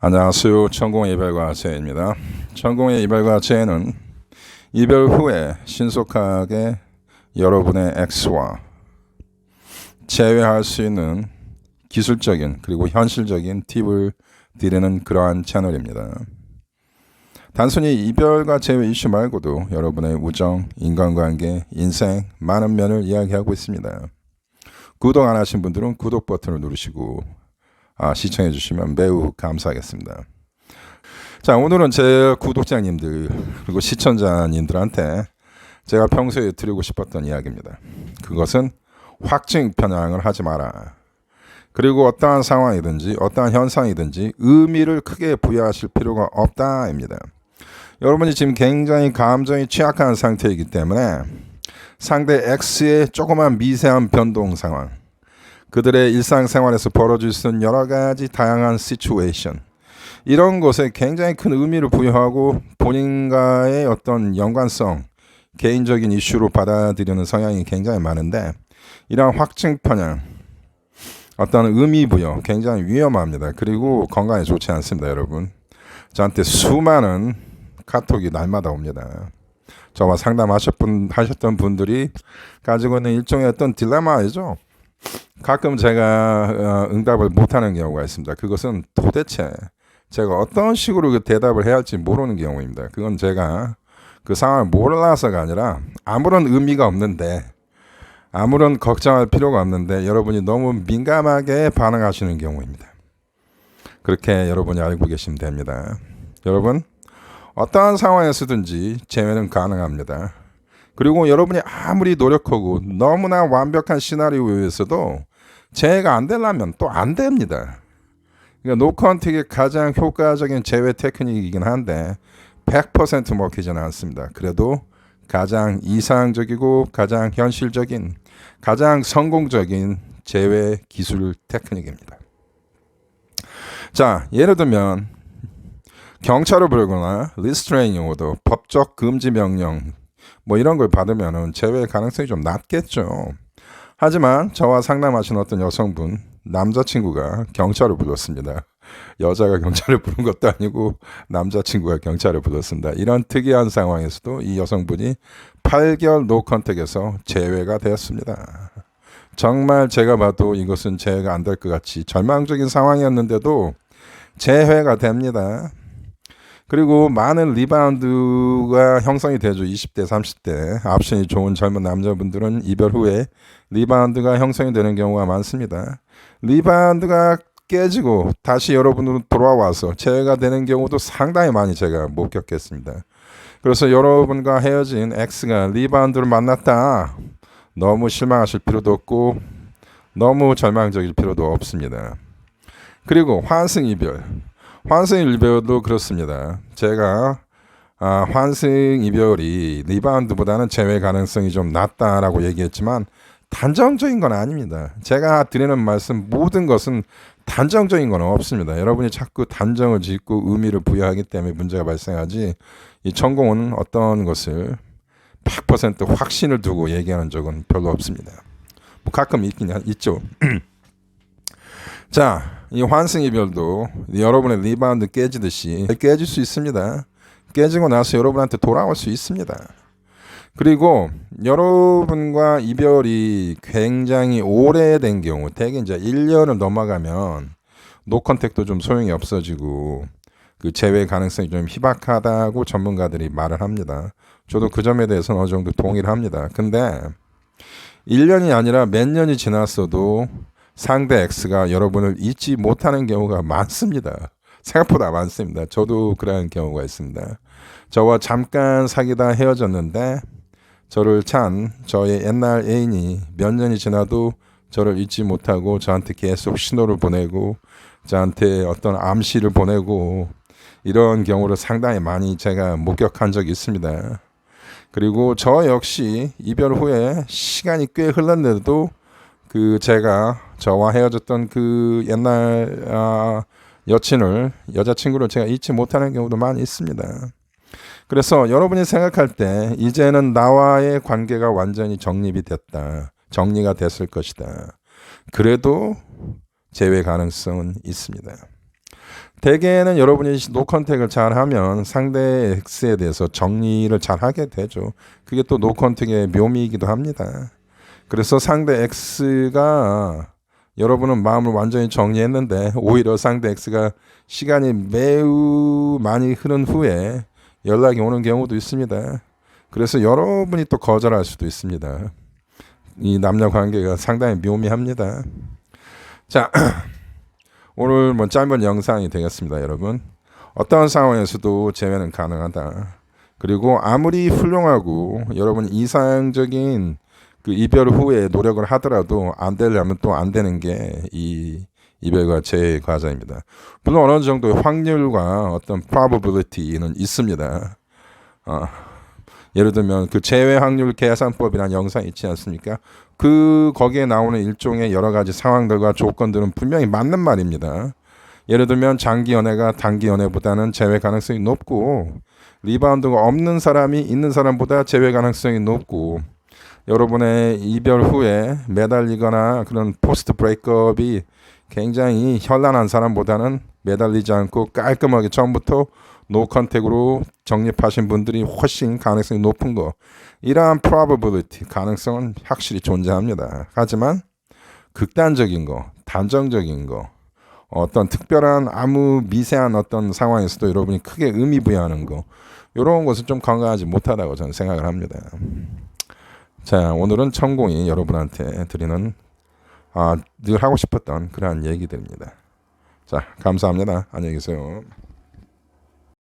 안녕하세요. 천공의 이별과제입니다. 천공의 이별과제는 이별 후에 신속하게 여러분의 X와 재회할 수 있는 기술적인 그리고 현실적인 팁을 드리는 그러한 채널입니다. 단순히 이별과 재회 이슈 말고도 여러분의 우정, 인간관계, 인생 많은 면을 이야기하고 있습니다. 구독 안 하신 분들은 구독 버튼을 누르시고 시청해 주시면 매우 감사하겠습니다. 자, 오늘은 제 구독자님들 그리고 시청자님들한테 제가 평소에 드리고 싶었던 이야기입니다. 그것은 확증 편향을 하지 마라. 그리고 어떠한 상황이든지 어떠한 현상이든지 의미를 크게 부여하실 필요가 없다입니다. 여러분이 지금 굉장히 감정이 취약한 상태이기 때문에 상대 X의 조그만 미세한 변동 상황, 그들의 일상생활에서 벌어질 수 있는 여러 가지 다양한 시츄에이션, 이런 것에 굉장히 큰 의미를 부여하고 본인과의 어떤 연관성, 개인적인 이슈로 받아들이는 성향이 굉장히 많은데, 이러한 확증 편향, 어떤 의미 부여 굉장히 위험합니다. 그리고 건강에 좋지 않습니다. 여러분, 저한테 수많은 카톡이 날마다 옵니다. 저와 상담하셨던 분들이 가지고 있는 일종의 어떤 딜레마이죠. 가끔 제가 응답을 못하는 경우가 있습니다. 그것은 도대체 제가 어떤 식으로 그 대답을 해야 할지 모르는 경우입니다. 그건 제가 그 상황을 몰라서가 아니라 아무런 의미가 없는데, 아무런 걱정할 필요가 없는데 여러분이 너무 민감하게 반응하시는 경우입니다. 그렇게 여러분이 알고 계시면 됩니다. 여러분, 어떠한 상황에서든지 재회는 가능합니다. 그리고 여러분이 아무리 노력하고 너무나 완벽한 시나리오에서도 재회가 안 되려면 또 안 됩니다. 그러니까 노컨택의 가장 효과적인 재회 테크닉이긴 한데 100% 먹히지는 않습니다. 그래도 가장 이상적이고 가장 현실적인, 가장 성공적인 재회 기술 테크닉입니다. 자, 예를 들면 경찰을 부르거나 리스트레이닝 오더, 법적 금지 명령 이런 걸 받으면 재회 가능성이 좀 낮겠죠. 하지만 저와 상담하신 어떤 여성분, 남자친구가 경찰을 불렀습니다. 여자가 경찰을 부른 것도 아니고 남자친구가 경찰을 불렀습니다. 이런 특이한 상황에서도 이 여성분이 8개월 노컨택에서 재회가 되었습니다. 정말 제가 봐도 이것은 재회가 안 될 것 같이 절망적인 상황이었는데도 재회가 됩니다. 그리고 많은 리바운드가 형성이 되죠. 20대, 30대 옵션이 좋은 젊은 남자분들은 이별 후에 리바운드가 형성이 되는 경우가 많습니다. 리바운드가 깨지고 다시 여러분으로 돌아와서 재회가 되는 경우도 상당히 많이 제가 목격했습니다. 그래서 여러분과 헤어진 X가 리바운드를 만났다, 너무 실망하실 필요도 없고 너무 절망적일 필요도 없습니다. 그리고 환승 이별도 그렇습니다. 제가 환승 이별이 리바운드보다는 재회 가능성이 좀 낮다라고 얘기했지만 단정적인 건 아닙니다. 제가 드리는 말씀 모든 것은 단정적인 건 없습니다. 여러분이 자꾸 단정을 짓고 의미를 부여하기 때문에 문제가 발생하지, 이 천공은 어떤 것을 100% 확신을 두고 얘기하는 적은 별로 없습니다. 가끔 있긴 있죠. 자, 이 환승 이별도 여러분의 리바운드 깨지듯이 깨질 수 있습니다. 깨지고 나서 여러분한테 돌아올 수 있습니다. 그리고 여러분과 이별이 굉장히 오래된 경우, 대개 이제 1년을 넘어가면 노컨택도 좀 소용이 없어지고 그 재회 가능성이 좀 희박하다고 전문가들이 말을 합니다. 저도 그 점에 대해서는 어느 정도 동의를 합니다. 근데 1년이 아니라 몇 년이 지났어도 상대 X가 여러분을 잊지 못하는 경우가 많습니다. 생각보다 많습니다. 저도 그런 경우가 있습니다. 저와 잠깐 사귀다 헤어졌는데 저를 찬 저의 옛날 애인이 몇 년이 지나도 저를 잊지 못하고 저한테 계속 신호를 보내고 저한테 어떤 암시를 보내고, 이런 경우를 상당히 많이 제가 목격한 적이 있습니다. 그리고 저 역시 이별 후에 시간이 꽤 흘렀는데도 제가 저와 헤어졌던 그 옛날 여자친구를 제가 잊지 못하는 경우도 많이 있습니다. 그래서 여러분이 생각할 때 이제는 나와의 관계가 완전히 정리가 됐을 것이다. 그래도 재회 가능성은 있습니다. 대개는 여러분이 노컨택을 잘하면 상대 X에 대해서 정리를 잘하게 되죠. 그게 또 노컨택의 묘미이기도 합니다. 그래서 상대 X가 여러분은 마음을 완전히 정리했는데 오히려 상대 X가 시간이 매우 많이 흐른 후에 연락이 오는 경우도 있습니다. 그래서 여러분이 또 거절할 수도 있습니다. 이 남녀 관계가 상당히 묘미합니다. 자, 오늘 짧은 영상이 되겠습니다, 여러분. 어떤 상황에서도 재회는 가능하다. 그리고 아무리 훌륭하고 여러분 이상적인 그 이별 후에 노력을 하더라도 안 되려면 또 안 되는 게 이 이별과 재회의 과정입니다. 물론 어느 정도의 확률과 어떤 probability는 있습니다. 예를 들면 그 재회 확률 계산법이라는 영상이 있지 않습니까? 거기에 나오는 일종의 여러 가지 상황들과 조건들은 분명히 맞는 말입니다. 예를 들면 장기 연애가 단기 연애보다는 재회 가능성이 높고 리바운드가 없는 사람이 있는 사람보다 재회 가능성이 높고 여러분의 이별 후에 매달리거나 그런 포스트 브레이크업이 굉장히 현란한 사람보다는 매달리지 않고 깔끔하게 처음부터 노컨택으로 정립하신 분들이 훨씬 가능성이 높은 거, 이러한 probability 가능성은 확실히 존재합니다. 하지만 극단적인 거, 단정적인 거, 어떤 특별한 아무 미세한 어떤 상황에서도 여러분이 크게 의미 부여하는 거, 이런 것은 좀 건강하지 못하다고 저는 생각을 합니다. 자, 오늘은 천공이 여러분한테 드리는 늘 하고 싶었던 그러한 얘기들입니다. 자, 감사합니다. 안녕히 계세요.